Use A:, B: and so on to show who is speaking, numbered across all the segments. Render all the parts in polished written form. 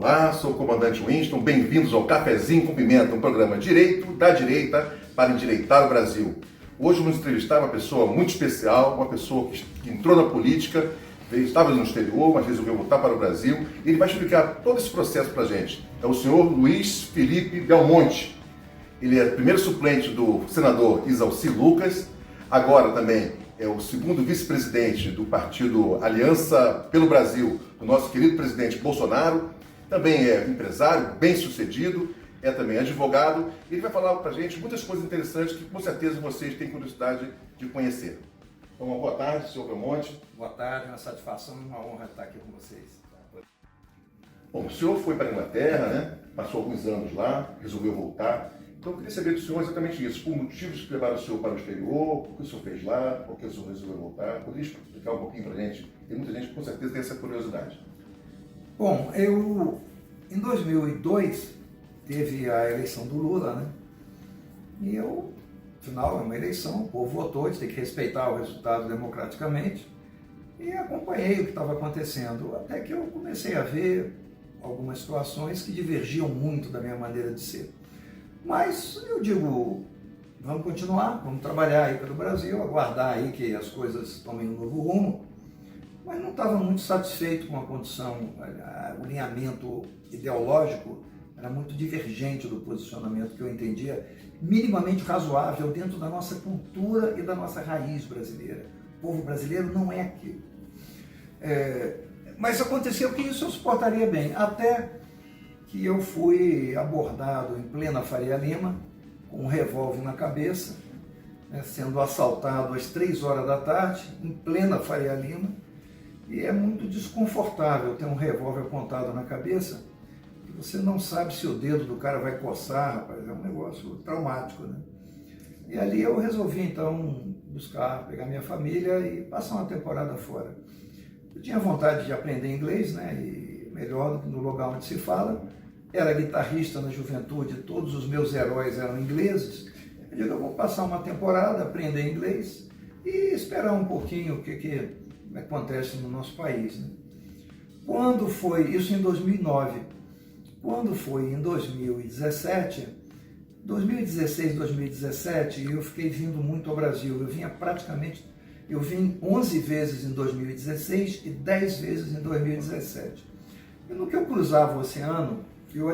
A: Olá, sou o comandante Winston, bem-vindos ao Cafezinho com Pimenta, um programa direito da direita para endireitar o Brasil. Hoje vamos entrevistar uma pessoa muito especial, uma pessoa que entrou na política, estava no exterior, mas resolveu voltar para o Brasil, e ele vai explicar todo esse processo para a gente. É o senhor Luiz Felipe Belmonte. Ele é primeiro suplente do senador Isalci Lucas, agora também é o segundo vice-presidente do partido Aliança pelo Brasil, do nosso querido presidente Bolsonaro. Também é empresário, bem-sucedido, é também advogado. E ele vai falar para a gente muitas coisas interessantes que com certeza vocês têm curiosidade de conhecer. Então, uma boa tarde, senhor Belmonte.
B: Boa tarde, uma satisfação e uma honra estar aqui com vocês.
A: Bom, o senhor foi para a Inglaterra, né? Passou alguns anos lá, resolveu voltar. Então, eu queria saber do senhor exatamente isso. Por motivos que levaram o senhor para o exterior, o que o senhor fez lá, por que o senhor resolveu voltar. Poderia explicar um pouquinho para a gente? Tem muita gente que com certeza tem essa curiosidade.
B: Bom, em 2002 teve a eleição do Lula, né? E afinal, é uma eleição, o povo votou, a gente tem que respeitar o resultado democraticamente. E acompanhei o que estava acontecendo, até que eu comecei a ver algumas situações que divergiam muito da minha maneira de ser. Mas eu digo, vamos continuar, vamos trabalhar aí pelo Brasil, aguardar aí que as coisas tomem um novo rumo. Mas não estava muito satisfeito com a condição, o alinhamento ideológico era muito divergente do posicionamento que eu entendia minimamente razoável dentro da nossa cultura e da nossa raiz brasileira. O povo brasileiro não é aquilo. Mas aconteceu que isso eu suportaria bem, até que eu fui abordado em plena Faria Lima, com um revólver na cabeça, né, sendo assaltado às 3 horas da tarde, em plena Faria Lima. E é muito desconfortável ter um revólver apontado na cabeça, e você não sabe se o dedo do cara vai coçar, rapaz, é um negócio traumático, né? E ali eu resolvi, então, pegar minha família e passar uma temporada fora. Eu tinha vontade de aprender inglês, né? E melhor no lugar onde se fala. Era guitarrista na juventude, todos os meus heróis eram ingleses. Eu digo, eu vou passar uma temporada, aprender inglês e esperar um pouquinho o que acontece no nosso país, né? Quando foi, isso em 2009, quando foi em 2016, 2017, eu fiquei vindo muito ao Brasil. Eu vim 11 vezes em 2016 e 10 vezes em 2017. E no que eu cruzava o oceano, eu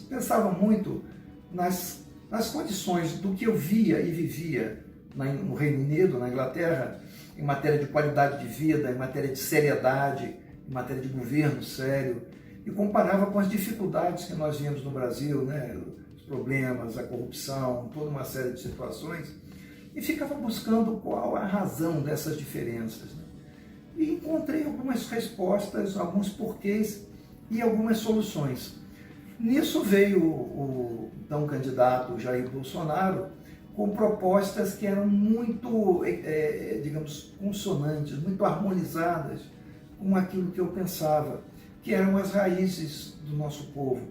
B: pensava muito nas condições do que eu via e vivia no Reino Unido, na Inglaterra, em matéria de qualidade de vida, em matéria de seriedade, em matéria de governo sério, e comparava com as dificuldades que nós víamos no Brasil, né? Os problemas, a corrupção, toda uma série de situações, e ficava buscando qual a razão dessas diferenças, né? E encontrei algumas respostas, alguns porquês e algumas soluções. Nisso veio o então candidato Jair Bolsonaro com propostas que eram muito, digamos, consonantes, muito harmonizadas com aquilo que eu pensava, que eram as raízes do nosso povo.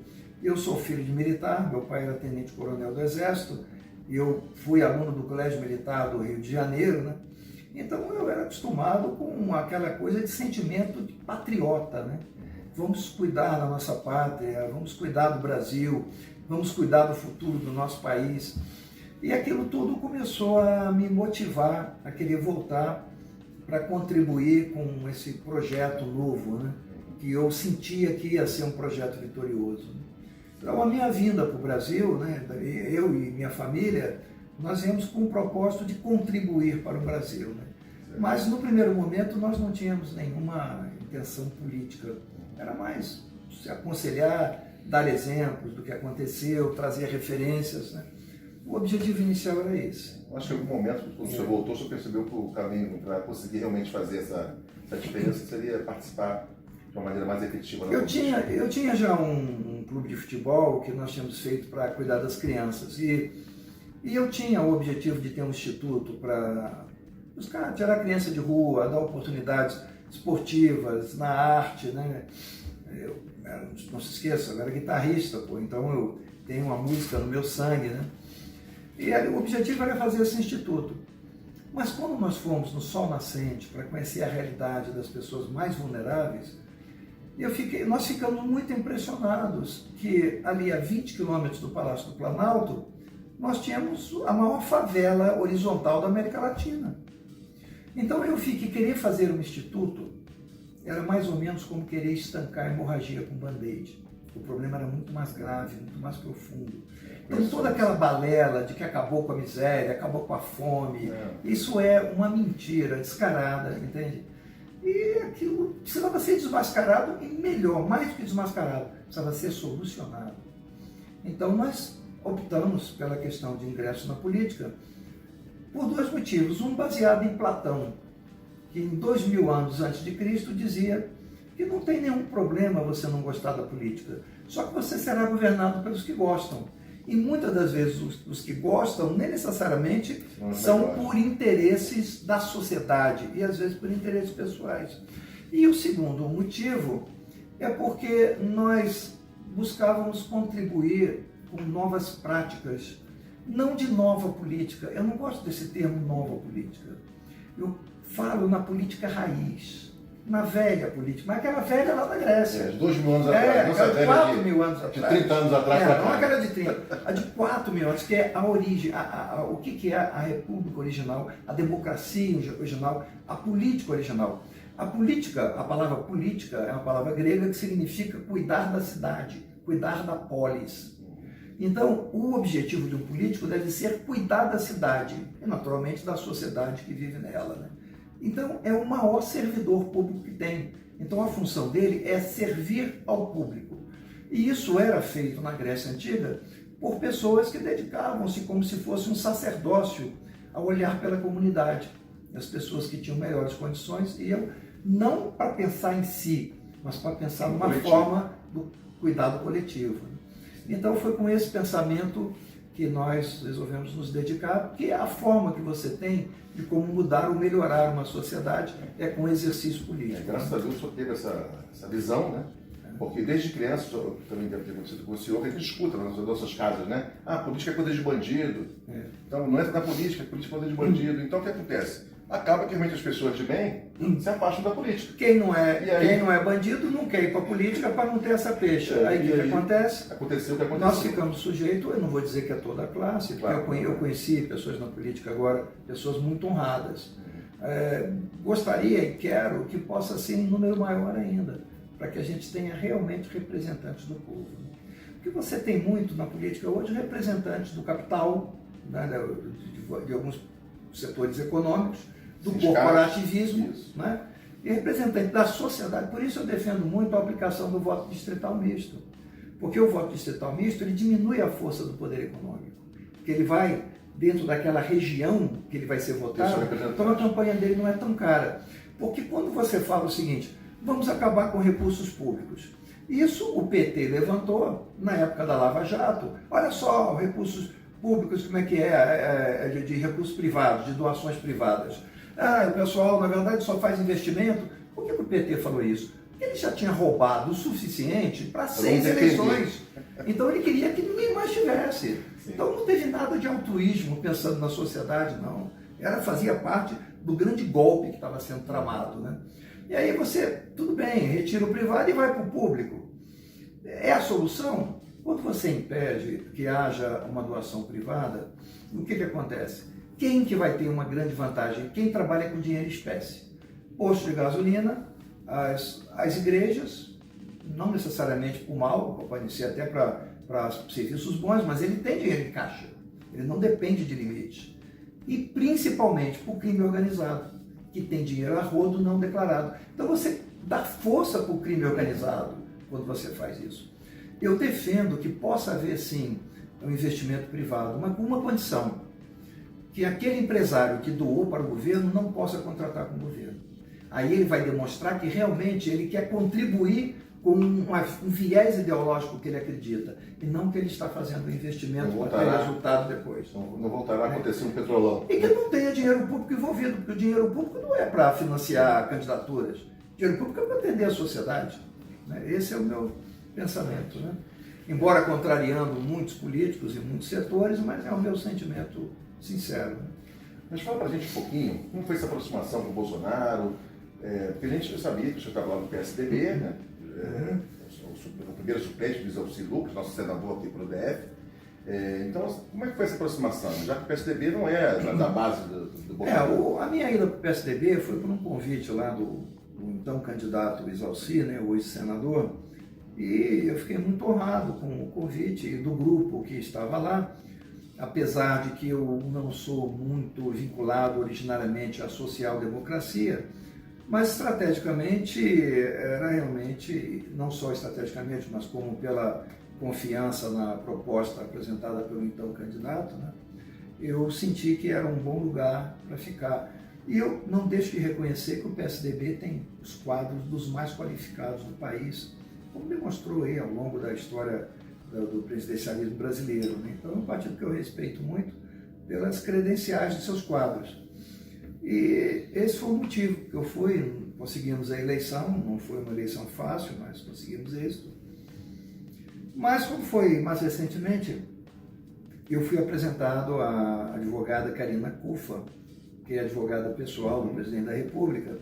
B: Eu sou filho de militar, meu pai era tenente-coronel do Exército, e eu fui aluno do Colégio Militar do Rio de Janeiro, né? Então eu era acostumado com aquela coisa de sentimento de patriota, né? Vamos cuidar da nossa pátria, vamos cuidar do Brasil, vamos cuidar do futuro do nosso país. E aquilo tudo começou a me motivar a querer voltar para contribuir com esse projeto novo, né? Que eu sentia que ia ser um projeto vitorioso. Então a minha vinda para o Brasil, né? Eu e minha família, nós viemos com o propósito de contribuir para o Brasil, né? Mas no primeiro momento nós não tínhamos nenhuma intenção política. Era mais se aconselhar, dar exemplos do que aconteceu, trazer referências, né? O objetivo inicial era esse.
A: Acho que em algum momento, quando o senhor voltou, o senhor percebeu que o caminho para conseguir realmente fazer essa diferença seria participar de uma maneira mais efetiva na política.
B: Eu tinha já um clube de futebol que nós tínhamos feito para cuidar das crianças. E eu tinha o objetivo de ter um instituto para buscar tirar a criança de rua, dar oportunidades esportivas, na arte, né? Não se esqueça, eu era guitarrista, então eu tenho uma música no meu sangue, né? E o objetivo era fazer esse instituto. Mas quando nós fomos no Sol Nascente para conhecer a realidade das pessoas mais vulneráveis, Nós ficamos muito impressionados que ali a 20 quilômetros do Palácio do Planalto, nós tínhamos a maior favela horizontal da América Latina. Então eu vi que querer fazer um instituto era mais ou menos como querer estancar a hemorragia com band-aid. O problema era muito mais grave, muito mais profundo. Então toda aquela balela de que acabou com a miséria, acabou com a fome, isso é uma mentira descarada, entende? E aquilo precisava ser desmascarado e melhor, mais do que desmascarado, precisava ser solucionado. Então nós optamos pela questão de ingresso na política por dois motivos. Um baseado em Platão, que em 2000 anos antes de Cristo dizia que não tem nenhum problema você não gostar da política, só que você será governado pelos que gostam. E muitas das vezes os que gostam nem necessariamente são por interesses da sociedade e às vezes por interesses pessoais. E o segundo motivo é porque nós buscávamos contribuir com novas práticas, não de nova política. Eu não gosto desse termo nova política. Eu falo na política raiz, na velha política, mas aquela velha lá da Grécia.
A: De 2.000 anos atrás, não
B: de 4 mil anos atrás.
A: De 30 anos atrás.
B: Não aquela de 30, a de 4 mil anos, que é a origem, o que é a república original, a democracia original, a política original. A política, a palavra política é uma palavra grega que significa cuidar da cidade, cuidar da polis. Então, o objetivo de um político deve ser cuidar da cidade e, naturalmente, da sociedade que vive nela, né? Então, é o maior servidor público que tem. Então, a função dele é servir ao público. E isso era feito na Grécia Antiga por pessoas que dedicavam-se como se fosse um sacerdócio a olhar pela comunidade. As pessoas que tinham melhores condições iam não para pensar em si, mas para pensar numa forma do cuidado coletivo. Então, foi com esse pensamento que nós resolvemos nos dedicar, que é a forma que você tem de como mudar ou melhorar uma sociedade é com exercício político.
A: Graças a Deus o senhor teve essa visão, né? Porque desde criança, também deve ter acontecido com o senhor, que a gente escuta nas nossas casas, né? Ah, política é coisa de bandido. Então não entra na política, política é coisa de bandido. Então o que acontece? Acaba que realmente as pessoas de bem se afastam da política.
B: Quem não é bandido não quer ir para a política para não ter essa peixa. Aí o que acontece?
A: Aconteceu o que aconteceu.
B: Nós ficamos sujeitos, eu não vou dizer que é toda a classe, claro, porque eu conheci pessoas na política agora, pessoas muito honradas. Gostaria e quero que possa ser em número maior ainda, para que a gente tenha realmente representantes do povo. Porque você tem muito na política hoje representantes do capital, né, de alguns setores econômicos, do corporativismo, né, e representante da sociedade. Por isso eu defendo muito a aplicação do voto distrital misto. Porque o voto distrital misto ele diminui a força do poder econômico. Porque ele vai dentro daquela região que ele vai ser votado, então a campanha dele não é tão cara. Porque quando você fala o seguinte, vamos acabar com recursos públicos. Isso o PT levantou na época da Lava Jato. Olha só, recursos públicos, como é que de recursos privados, de doações privadas. O pessoal, na verdade, só faz investimento. Por que o PT falou isso? Porque ele já tinha roubado o suficiente para 6 eleições. Então ele queria que ninguém mais tivesse. Sim. Então não teve nada de altruísmo pensando na sociedade, não. Fazia parte do grande golpe que estava sendo tramado, né? E aí você, tudo bem, retira o privado e vai para o público. É a solução? Quando você impede que haja uma doação privada, o que acontece? Quem que vai ter uma grande vantagem? Quem trabalha com dinheiro em espécie. Posto de gasolina, as igrejas, não necessariamente por mal, pode ser até para serviços bons, mas ele tem dinheiro em caixa. Ele não depende de limites. E principalmente para o crime organizado, que tem dinheiro a rodo não declarado. Então você dá força para o crime organizado quando você faz isso. Eu defendo que possa haver, sim, um investimento privado, mas com uma condição, que aquele empresário que doou para o governo não possa contratar com o governo. Aí ele vai demonstrar que realmente ele quer contribuir com um viés ideológico que ele acredita, e não que ele está fazendo um investimento para ter resultado depois.
A: Não voltará a acontecer um petrolão.
B: E que não tenha dinheiro público envolvido, porque o dinheiro público não é para financiar candidaturas. O dinheiro público é para atender a sociedade. Esse é o meu pensamento, né? Embora contrariando muitos políticos e muitos setores, mas é o meu sentimento sincero.
A: Mas fala pra gente um pouquinho, como foi essa aproximação com o Bolsonaro, porque a gente sabia que o senhor estava lá no PSDB, né? o primeiro suplente do Isalci Lucas, nosso senador aqui para o DF. Então, como é que foi essa aproximação? Já que o PSDB não é da base do Bolsonaro.
B: A minha ida para o PSDB foi por um convite lá do então candidato Isalci, né, hoje senador, e eu fiquei muito honrado com o convite do grupo que estava lá, apesar de que eu não sou muito vinculado originariamente à social-democracia, mas estrategicamente era realmente, não só estrategicamente, mas como pela confiança na proposta apresentada pelo então candidato, né, eu senti que era um bom lugar para ficar. E eu não deixo de reconhecer que o PSDB tem os quadros dos mais qualificados do país, como demonstrou aí ao longo da história do presidencialismo brasileiro, né? Então é um partido que eu respeito muito pelas credenciais de seus quadros. E esse foi o motivo que eu fui, conseguimos a eleição, não foi uma eleição fácil, mas conseguimos êxito. Mas como foi mais recentemente, eu fui apresentado à advogada Karina Cufa, que é advogada pessoal do presidente da República,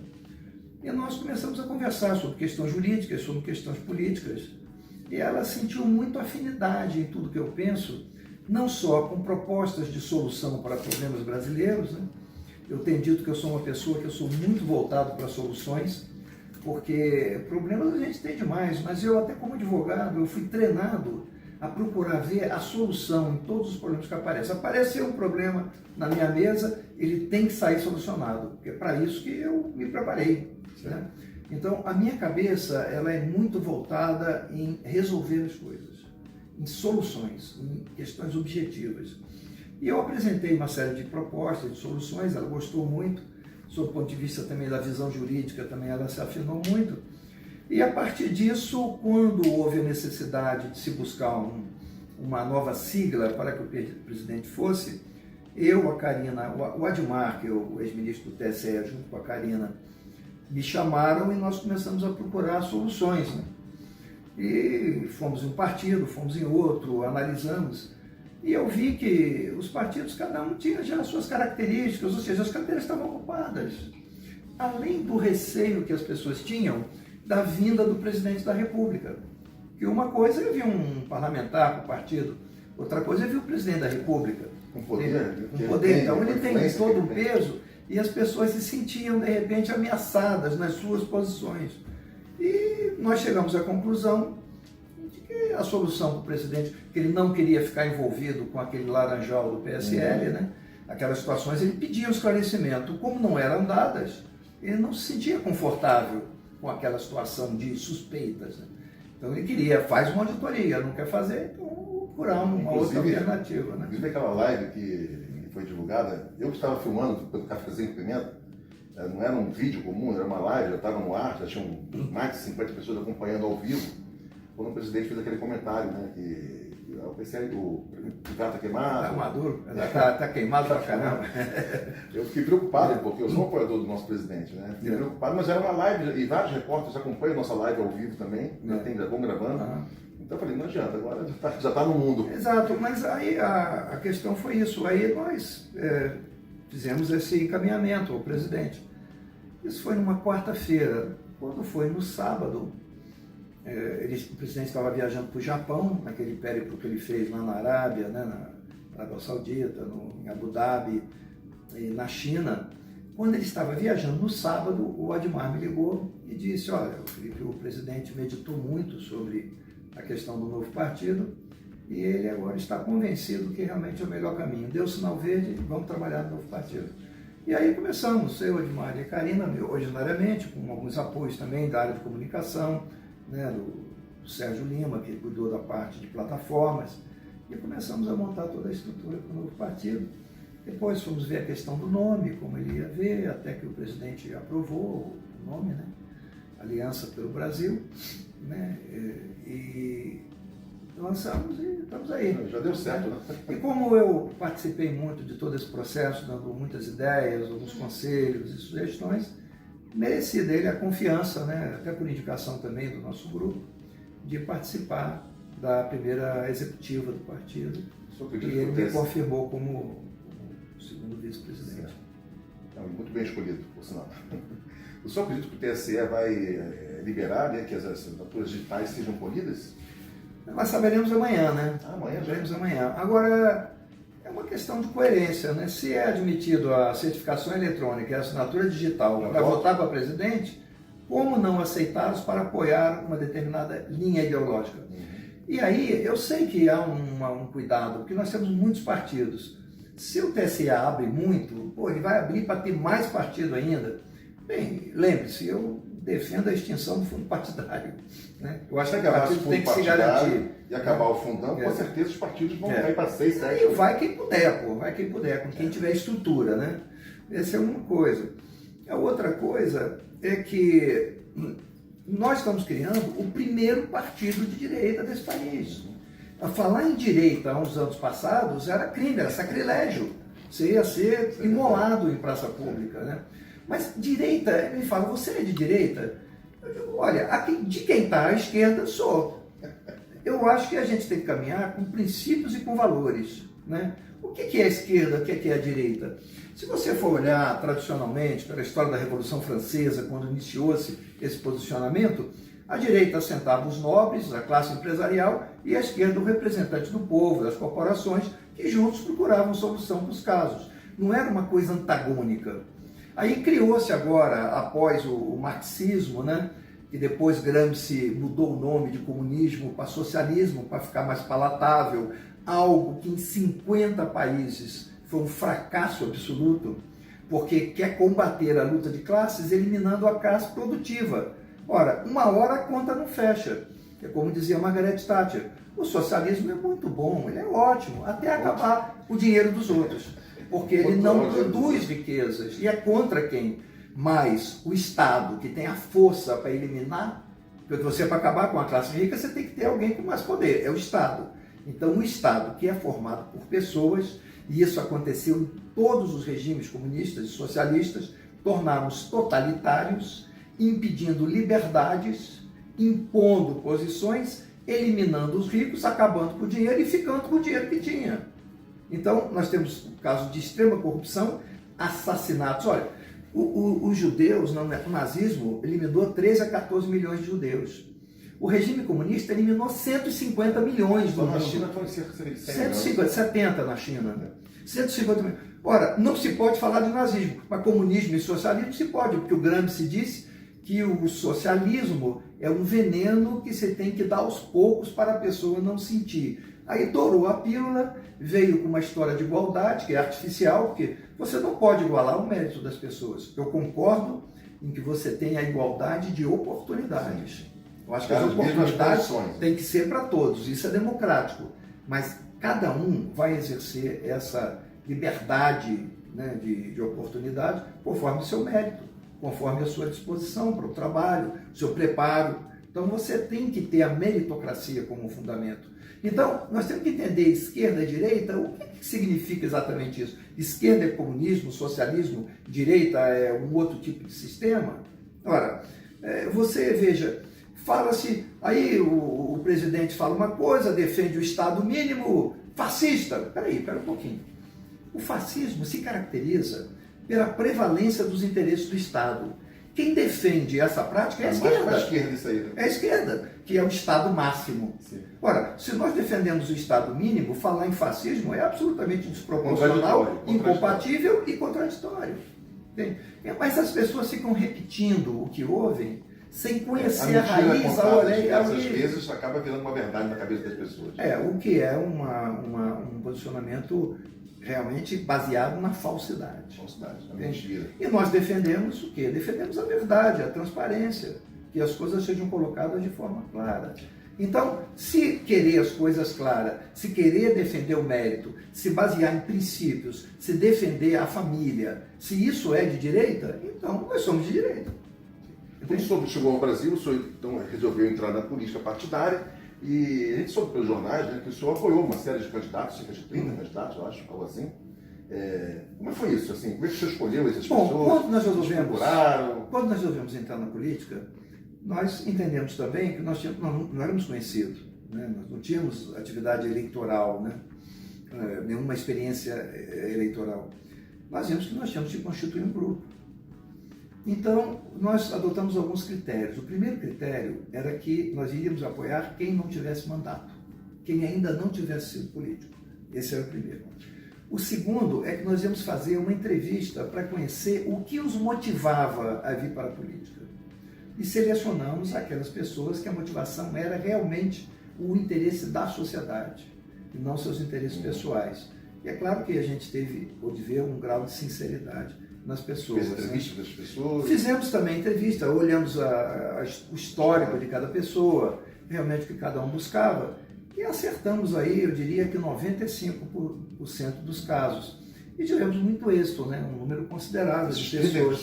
B: e nós começamos a conversar sobre questões jurídicas, sobre questões políticas, e ela sentiu muita afinidade em tudo que eu penso, não só com propostas de solução para problemas brasileiros, né? Eu tenho dito que eu sou uma pessoa que eu sou muito voltado para soluções, porque problemas a gente tem demais, mas eu até como advogado, eu fui treinado a procurar ver a solução em todos os problemas que aparecem. Apareceu um problema na minha mesa, ele tem que sair solucionado, porque é para isso que eu me preparei, né? Então, a minha cabeça ela é muito voltada em resolver as coisas, em soluções, em questões objetivas. E eu apresentei uma série de propostas, de soluções, ela gostou muito, sob o ponto de vista também da visão jurídica, também ela se afinou muito. E a partir disso, quando houve a necessidade de se buscar uma nova sigla para que o presidente fosse, eu, a Karina, o Admar, que é o ex-ministro do TSE, junto com a Karina, me chamaram e nós começamos a procurar soluções, né? E fomos em um partido, fomos em outro, analisamos, e eu vi que os partidos, cada um tinha já as suas características, ou seja, as cadeiras estavam ocupadas. Além do receio que as pessoas tinham da vinda do presidente da República. Que uma coisa é vir um parlamentar para o partido, outra coisa é vir o presidente da República.
A: Com poder.
B: Então ele tem todo o peso e as pessoas se sentiam de repente ameaçadas nas suas posições. E nós chegamos à conclusão de que a solução para o presidente, que ele não queria ficar envolvido com aquele laranjal do PSL, né? Aquelas situações, ele pedia um esclarecimento. Como não eram dadas, ele não se sentia confortável com aquela situação de suspeitas, né? Então ele queria, faz uma auditoria, não quer fazer, então vou procurar uma outra alternativa, né?
A: Inclusive aquela live que foi divulgada, eu que estava filmando pelo Cafezinho com Pimenta, não era um vídeo comum, era uma live, já estava no ar, já tinham mais de 50 pessoas acompanhando ao vivo, quando o presidente fez aquele comentário, né, que o PSL, o gato está queimado.
B: Está maduro, está queimado pra caramba.
A: Eu fiquei preocupado, porque eu sou um apoiador do nosso presidente, né? Fiquei preocupado, mas era uma live, e vários repórteres acompanham a nossa live ao vivo também, já estão gravando. Então eu falei, não adianta, agora já está no mundo.
B: Exato, mas aí a questão foi isso, aí nós fizemos esse encaminhamento ao presidente. Isso foi numa quarta-feira. Quando foi no sábado, o presidente estava viajando para o Japão, naquele périplo que ele fez lá na Arábia, né, na Arábia Saudita, em Abu Dhabi e na China. Quando ele estava viajando no sábado, o Admar me ligou e disse, olha, Felipe, o presidente meditou muito sobre a questão do novo partido e ele agora está convencido que realmente é o melhor caminho. Deu sinal verde, vamos trabalhar no novo partido. E aí começamos, eu, Admar e a Karina, originariamente, com alguns apoios também da área de comunicação, né, do Sérgio Lima, que cuidou da parte de plataformas, e começamos a montar toda a estrutura para o novo partido. Depois fomos ver a questão do nome, como ele ia ver, até que o presidente aprovou o nome, né, Aliança pelo Brasil, né, e lançamos e estamos aí.
A: Já deu certo, né?
B: E como eu participei muito de todo esse processo, dando muitas ideias, alguns conselhos e sugestões, mereci dele a confiança, né, até por indicação também do nosso grupo, de participar da primeira executiva do partido. E ele me confirmou como o segundo vice-presidente.
A: Muito bem escolhido, por sinal. O senhor acredita que o TSE vai liberar, né, que as assinaturas digitais sejam colhidas?
B: Nós saberemos amanhã, né?
A: Amanhã já.
B: Saberemos amanhã. Agora, é uma questão de coerência, né? Se é admitido a certificação eletrônica e a assinatura digital para votar para presidente, como não aceitá-los para apoiar uma determinada linha ideológica? E aí, eu sei que há um cuidado, porque nós temos muitos partidos. Se o TSE abre muito, ele vai abrir para ter mais partido ainda. Bem, lembre-se, eu defendo a extinção do fundo partidário. Né?
A: Eu acho que o partido tem que se garantir. E acabar o fundão, com certeza os partidos vão cair para 6, 7.
B: Aí vai quem puder, vai quem puder, com quem tiver estrutura, né? Essa é uma coisa. A outra coisa é que nós estamos criando o primeiro partido de direita desse país. A falar em direita há uns anos passados era crime, era sacrilégio. Você ia ser imolado em praça pública, né? Mas direita, ele me fala, você é de direita? Eu digo, olha, de quem está à esquerda sou. Eu acho que a gente tem que caminhar com princípios e com valores, né? O que é a esquerda, o que é a direita? Se você for olhar tradicionalmente pela história da Revolução Francesa, quando iniciou-se esse posicionamento, a direita assentava os nobres, a classe empresarial, e a esquerda o representante do povo, das corporações, que juntos procuravam solução para os casos. Não era uma coisa antagônica. Aí criou-se agora, após o marxismo, né, que depois Gramsci mudou o nome de comunismo para socialismo, para ficar mais palatável, algo que em 50 países foi um fracasso absoluto, porque quer combater a luta de classes eliminando a classe produtiva. Ora, uma hora a conta não fecha. É como dizia Margaret Thatcher, o socialismo é muito bom, ele é ótimo, até acabar o dinheiro dos outros, porque ele não produz riquezas e é contra quem? Mas o Estado, que tem a força para eliminar, porque você, para acabar com a classe rica, você tem que ter alguém com mais poder, é o Estado. Então, o Estado, que é formado por pessoas, e isso aconteceu em todos os regimes comunistas e socialistas, tornaram-se totalitários, impedindo liberdades, impondo posições, eliminando os ricos, acabando com o dinheiro e ficando com o dinheiro que tinha. Então, nós temos um caso de extrema corrupção, assassinatos. Olha, os judeus, o nazismo, eliminou 13 a 14 milhões de judeus. O regime comunista eliminou 150 milhões do mundo.
A: Na China foi cerca de
B: 150, 70 na China. 150 milhões. Ora, não se pode falar de nazismo, mas comunismo e socialismo se pode, porque o Gramsci disse que o socialismo é um veneno que você tem que dar aos poucos para a pessoa não sentir. Aí dourou a pílula, veio com uma história de igualdade, que é artificial, porque você não pode igualar o mérito das pessoas. Eu concordo em que você tenha a igualdade de oportunidades. Eu acho que as oportunidades têm que ser para todos, isso é democrático. Mas cada um vai exercer essa liberdade, né, de oportunidade conforme o seu mérito, conforme a sua disposição para o trabalho, o seu preparo. Então você tem que ter a meritocracia como fundamento. Então, nós temos que entender esquerda e direita, o que significa exatamente isso? Esquerda é comunismo, socialismo, direita é um outro tipo de sistema? Ora, você veja, fala-se, aí o presidente fala uma coisa, defende o Estado mínimo, fascista. Pera um pouquinho. O fascismo se caracteriza pela prevalência dos interesses do Estado. Quem defende essa prática é a esquerda. É a esquerda, que é o Estado máximo. Sim. Ora, se nós defendemos o Estado mínimo, falar em fascismo é absolutamente desproporcional, incompatível e contraditório. Entende? Mas as pessoas ficam repetindo o que ouvem sem conhecer a raiz, a orelha.
A: Às vezes acaba virando uma verdade na cabeça das pessoas.
B: O que é um posicionamento realmente baseado na falsidade.
A: Na mentira.
B: E nós defendemos o quê? Defendemos a verdade, a transparência, que as coisas sejam colocadas de forma clara. Então, se querer as coisas claras, se querer defender o mérito, se basear em princípios, se defender a família, se isso é de direita, então nós somos de direita.
A: Quando o senhor chegou ao Brasil, o senhor então resolveu entrar na política partidária. E a gente soube pelos jornais, né, que o senhor apoiou uma série de candidatos, cerca de 30 candidatos, eu acho, algo assim. Como foi isso? Assim, como é que o senhor escolheu essas pessoas?
B: Quando nós resolvemos entrar na política, nós entendemos também que nós não éramos conhecidos, né? Nós não tínhamos atividade eleitoral, né? Nenhuma experiência eleitoral. Nós vimos que nós tínhamos que constituir um grupo. Então, nós adotamos alguns critérios. O primeiro critério era que nós iríamos apoiar quem não tivesse mandato, quem ainda não tivesse sido político. Esse era o primeiro. O segundo é que nós íamos fazer uma entrevista para conhecer o que os motivava a vir para a política. E selecionamos aquelas pessoas que a motivação era realmente o interesse da sociedade, e não seus interesses pessoais. E é claro que a gente pôde ver um grau de sinceridade nas pessoas.
A: Fez entrevista das pessoas?
B: Fizemos também entrevista, olhamos o histórico de cada pessoa, realmente o que cada um buscava, e acertamos aí, eu diria que 95% dos casos. E tivemos muito êxito, né? Um número considerável de pessoas.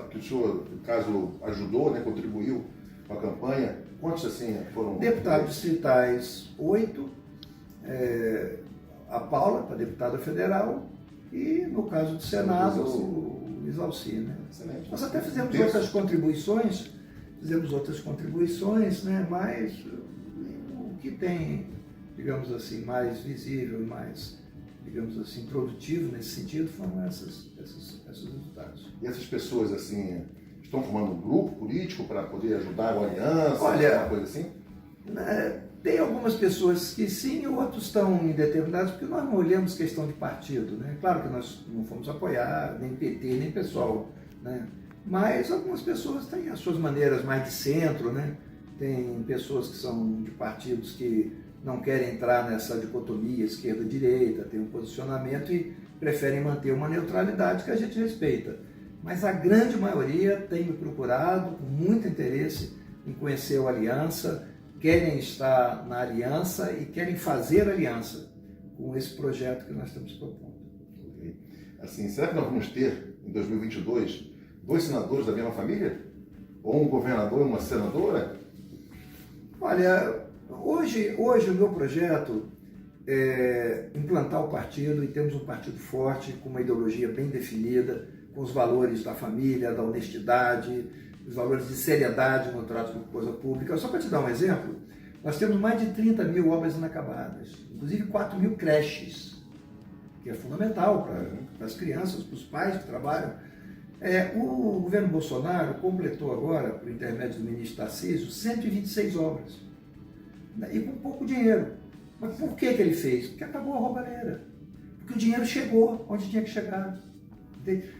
A: Que o senhor, no caso, ajudou, né? Contribuiu com a campanha, quantos assim foram?
B: Deputados distritais, 8, a Paula, para deputada federal, e no caso do Senado, o Luiz Alci, né?
A: Excelente.
B: Nós até fizemos outras contribuições, né? Mas o que tem, digamos assim, mais visível e mais, digamos assim, produtivo nesse sentido foram esses resultados.
A: E essas pessoas, assim, estão formando um grupo político para poder ajudar a aliança,
B: Olha,
A: alguma coisa assim?
B: Tem algumas pessoas que sim, outros estão indeterminados, porque nós não olhamos questão de partido, né? Claro que nós não fomos apoiar, nem PT, nem pessoal, né? Mas algumas pessoas têm as suas maneiras mais de centro, né? Tem pessoas que são de partidos que não querem entrar nessa dicotomia esquerda-direita, tem um posicionamento e preferem manter uma neutralidade que a gente respeita. Mas a grande maioria tem me procurado com muito interesse em conhecer a aliança, querem estar na aliança e querem fazer aliança com esse projeto que nós estamos propondo.
A: Okay. Assim, será que nós vamos ter, em 2022, 2 senadores da mesma família? Ou um governador e uma senadora?
B: Olha, hoje o meu projeto é implantar o partido e temos um partido forte, com uma ideologia bem definida, com os valores da família, da honestidade, os valores de seriedade no trato com coisa pública. Só para te dar um exemplo, nós temos mais de 30 mil obras inacabadas, inclusive 4 mil creches, que é fundamental para as crianças, para os pais que trabalham. O governo Bolsonaro completou agora, por intermédio do ministro Tarcísio, 126 obras, e com pouco dinheiro. Mas por que ele fez? Porque acabou a roubalheira, porque o dinheiro chegou onde tinha que chegar.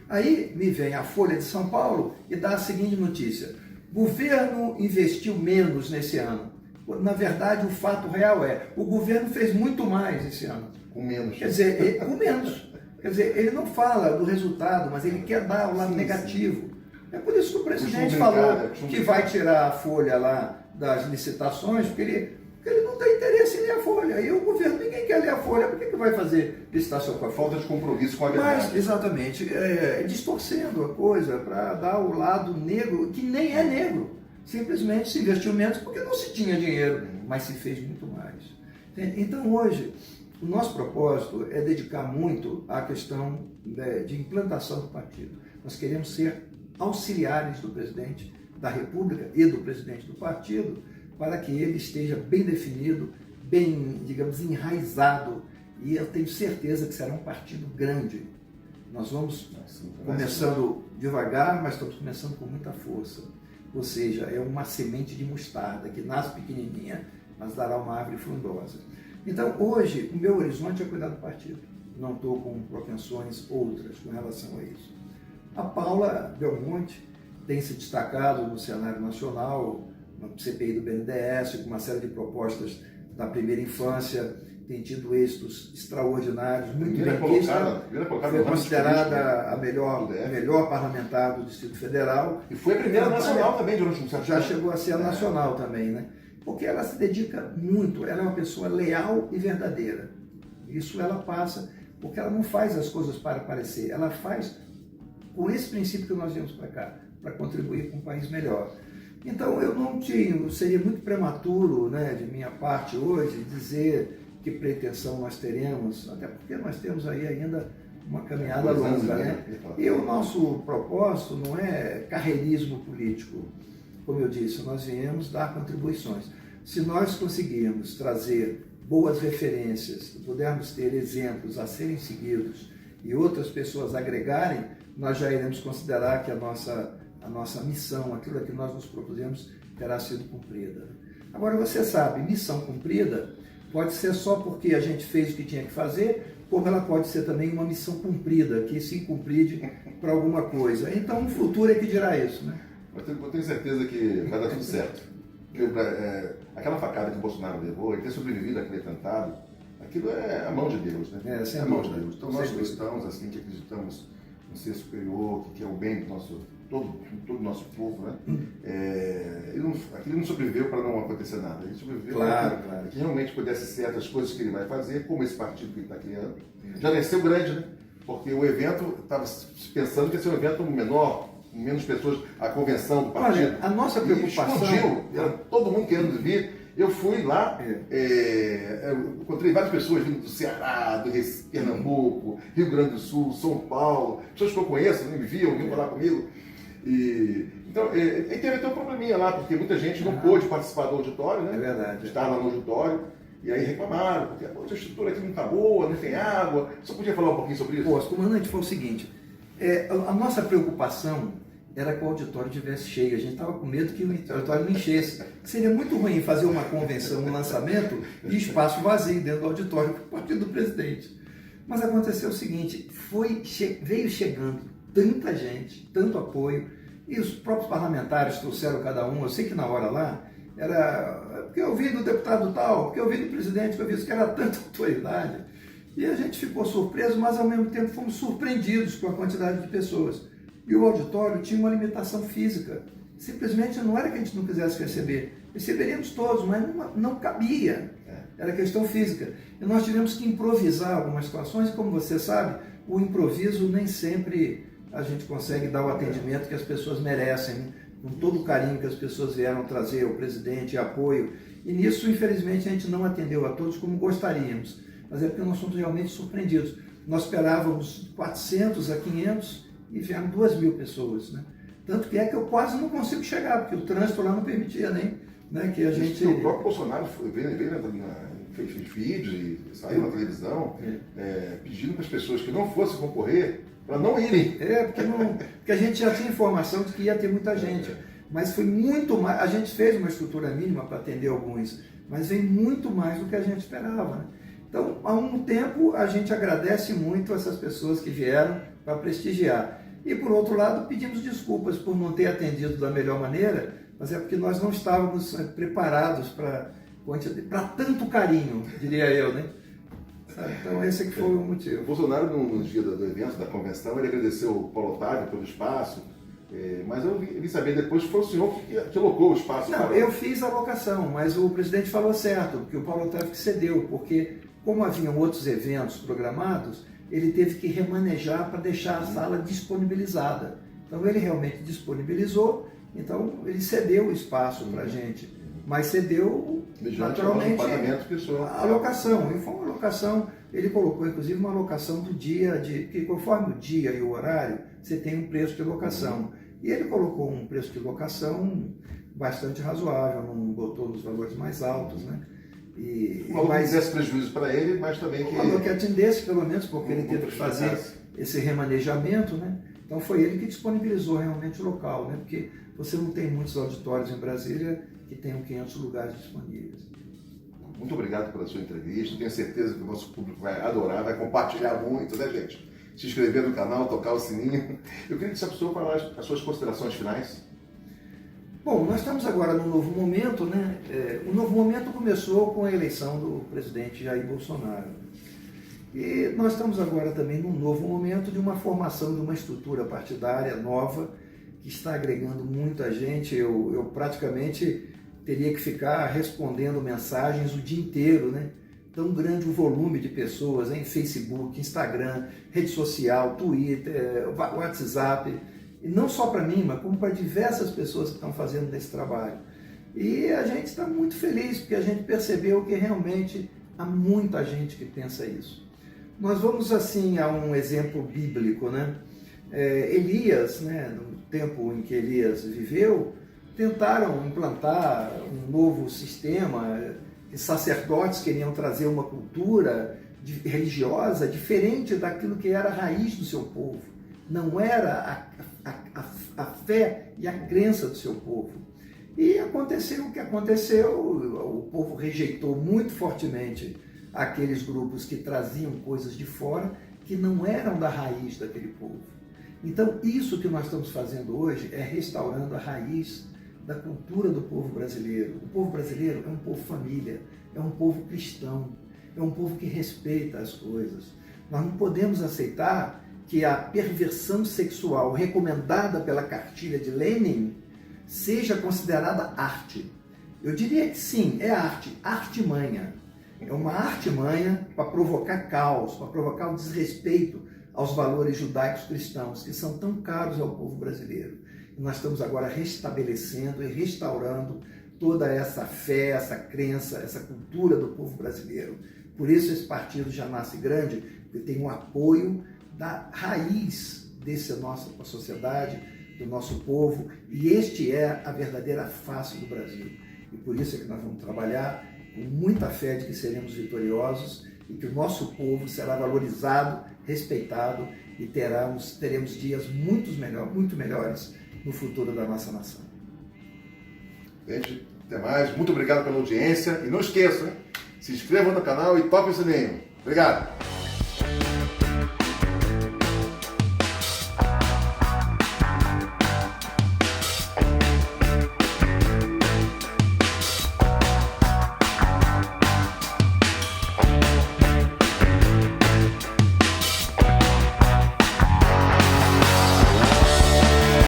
B: Aí me vem a Folha de São Paulo e dá a seguinte notícia: governo investiu menos nesse ano. Na verdade, o fato real o governo fez muito mais esse ano.
A: Com menos.
B: Quer dizer, com menos. Quer dizer, ele não fala do resultado, mas ele quer dar o lado negativo. É por isso que o presidente falou que vai tirar a Folha lá das licitações, porque ele não tem interesse em ler a Folha. E o governo, ninguém quer ler a Folha, por que vai fazer licitação com a Folha?
A: Falta de compromisso com a verdade.
B: Mas, exatamente, distorcendo a coisa para dar o lado negro, que nem é negro. Simplesmente se investiu menos porque não se tinha dinheiro, mas se fez muito mais. Então, hoje, o nosso propósito é dedicar muito à questão de implantação do partido. Nós queremos ser auxiliares do presidente da República e do presidente do partido, para que ele esteja bem definido, bem, digamos, enraizado, e eu tenho certeza que será um partido grande. Nós vamos começando devagar, mas estamos começando com muita força. Ou seja, é uma semente de mostarda que nasce pequenininha, mas dará uma árvore frondosa. Então, hoje, o meu horizonte é cuidar do partido. Não estou com propensões outras com relação a isso. A Paula Belmonte tem se destacado no cenário nacional, no CPI do BNDES, com uma série de propostas da primeira infância, tem tido êxitos extraordinários, muito bem quista, foi considerada a melhor parlamentar do Distrito Federal.
A: E foi a primeira nacional também durante um certo tempo.
B: Já chegou a ser a nacional também, né? Porque ela se dedica muito, ela é uma pessoa leal e verdadeira. Isso ela passa, porque ela não faz as coisas para aparecer, ela faz com esse princípio que nós viemos para cá, para contribuir com um país melhor. Então, seria muito prematuro, né, de minha parte hoje dizer que pretensão nós teremos, até porque nós temos aí ainda uma caminhada longa, né? E o nosso propósito não é carreirismo político. Como eu disse, nós viemos dar contribuições. Se nós conseguirmos trazer boas referências, pudermos ter exemplos a serem seguidos e outras pessoas agregarem, nós já iremos considerar que a nossa a nossa missão, aquilo a que nós nos propusemos, terá sido cumprida. Agora, você sabe, missão cumprida pode ser só porque a gente fez o que tinha que fazer, como ela pode ser também uma missão cumprida, que se cumprir para alguma coisa. Então, o futuro é que dirá isso, né?
A: Eu tenho certeza que vai dar tudo certo. Aquela facada que o Bolsonaro levou, ele ter sobrevivido àquele atentado, aquilo é a mão de Deus, né? É a mão de Deus. Então, nós cristãos, assim, que acreditamos no ser superior, que é o bem do nosso, todo o nosso povo, né? Aquilo não sobreviveu para não acontecer nada. Ele sobreviveu para que realmente pudesse ser certas coisas que ele vai fazer, como esse partido que ele está criando. Já nasceu grande, né? Porque o evento estava pensando que ia ser um evento menor, com menos pessoas, a convenção do partido.
B: Olha, a nossa preocupação...
A: Explodiu, era todo mundo querendo vir. Eu fui lá, eu encontrei várias pessoas vindo do Ceará, do Pernambuco, Rio Grande do Sul, São Paulo, pessoas que eu conheço, me viam, vinham falar comigo. Então, teve até um probleminha lá, porque muita gente não pôde participar do auditório, né?
B: É verdade.
A: Estava no auditório, e aí reclamaram, porque a estrutura aqui não está boa, não tem água. Você podia falar um pouquinho sobre isso?
B: Posso, comandante, foi o seguinte, a nossa preocupação era que o auditório estivesse cheio. A gente estava com medo que o auditório não enchesse. Seria muito ruim fazer uma convenção, um lançamento e espaço vazio dentro do auditório para o partido do presidente. Mas aconteceu o seguinte, veio chegando tanta gente, tanto apoio, e os próprios parlamentares trouxeram cada um. Eu sei que na hora lá, era porque eu vi do deputado tal, porque eu vi do presidente, porque eu vi isso, que era tanta autoridade. E a gente ficou surpreso, mas ao mesmo tempo fomos surpreendidos com a quantidade de pessoas. E o auditório tinha uma limitação física. Simplesmente não era que a gente não quisesse receber. Receberíamos todos, mas não cabia. Era questão física. E nós tivemos que improvisar algumas situações, e como você sabe, o improviso nem sempre a gente consegue dar o atendimento que as pessoas merecem, né? Com todo o carinho que as pessoas vieram trazer ao presidente, apoio. E nisso, infelizmente, a gente não atendeu a todos como gostaríamos. Mas é porque nós somos realmente surpreendidos. Nós esperávamos 400 a 500 e vieram 2.000 pessoas, né? Tanto que é que eu quase não consigo chegar, porque o trânsito lá não permitia nem, né, que a gente...
A: O próprio Bolsonaro fez vídeos e saiu na televisão pedindo para as pessoas que não fossem concorrer para não irem.
B: Porque a gente já tinha informação de que ia ter muita gente, mas foi muito mais... A gente fez uma estrutura mínima para atender alguns, mas veio muito mais do que a gente esperava, né? Então, há um tempo, a gente agradece muito essas pessoas que vieram para prestigiar. E, por outro lado, pedimos desculpas por não ter atendido da melhor maneira, mas é porque nós não estávamos preparados para tanto carinho, diria eu, né? Então, esse que foi o motivo.
A: O Bolsonaro, no dia do evento, da convenção, ele agradeceu o Paulo Otávio pelo espaço, mas eu vi saber depois que foi o senhor que alocou o espaço.
B: Não, eu fiz a alocação, mas o presidente falou certo, porque o Paulo Otávio que cedeu, porque como haviam outros eventos programados, ele teve que remanejar para deixar a sala disponibilizada. Então ele realmente disponibilizou, então ele cedeu o espaço para a gente, mas cedeu naturalmente a alocação. E foi uma alocação, ele colocou inclusive uma alocação do dia, que conforme o dia e o horário, você tem um preço de locação. E ele colocou um preço de locação bastante razoável, não botou nos valores mais altos, né?
A: Mas fizesse prejuízo para ele, mas também
B: que atendesse, pelo menos, porque ele teve que fazer esse remanejamento, né? Então foi ele que disponibilizou realmente o local, né? Porque você não tem muitos auditórios em Brasília que tenham 500 lugares disponíveis.
A: Muito obrigado pela sua entrevista. Tenho certeza que o nosso público vai adorar, vai compartilhar muito, né, gente? Se inscrever no canal, tocar o sininho. Eu queria que essa pessoa falasse as suas considerações finais.
B: Bom, nós estamos agora num novo momento, né? O novo momento começou com a eleição do presidente Jair Bolsonaro. E nós estamos agora também num novo momento de uma formação de uma estrutura partidária nova, que está agregando muita gente. Eu praticamente teria que ficar respondendo mensagens o dia inteiro, né? Tão grande o volume de pessoas em Facebook, Instagram, rede social, Twitter, WhatsApp. E não só para mim, mas como para diversas pessoas que estão fazendo esse trabalho. E a gente está muito feliz, porque a gente percebeu que realmente há muita gente que pensa isso. Nós vamos assim a um exemplo bíblico, né? Elias, né, no tempo em que Elias viveu, tentaram implantar um novo sistema, que sacerdotes queriam trazer uma cultura religiosa diferente daquilo que era a raiz do seu povo. Não era a fé e a crença do seu povo. E aconteceu o que aconteceu, o povo rejeitou muito fortemente aqueles grupos que traziam coisas de fora que não eram da raiz daquele povo. Então, isso que nós estamos fazendo hoje é restaurando a raiz da cultura do povo brasileiro. O povo brasileiro é um povo família, é um povo cristão, é um povo que respeita as coisas. Nós não podemos aceitar que a perversão sexual recomendada pela cartilha de Lenin seja considerada arte. Eu diria que sim, é arte, artimanha. É uma artimanha para provocar caos, para provocar um desrespeito aos valores judaicos cristãos, que são tão caros ao povo brasileiro. E nós estamos agora restabelecendo e restaurando toda essa fé, essa crença, essa cultura do povo brasileiro. Por isso esse partido já nasce grande, porque tem um apoio da raiz dessa nossa sociedade, do nosso povo, e este é a verdadeira face do Brasil. E por isso é que nós vamos trabalhar com muita fé de que seremos vitoriosos e que o nosso povo será valorizado, respeitado e teremos dias muito melhores no futuro da nossa nação.
A: Gente, até mais. Muito obrigado pela audiência. E não esqueçam, se inscrevam no canal e toquem o sininho. Obrigado.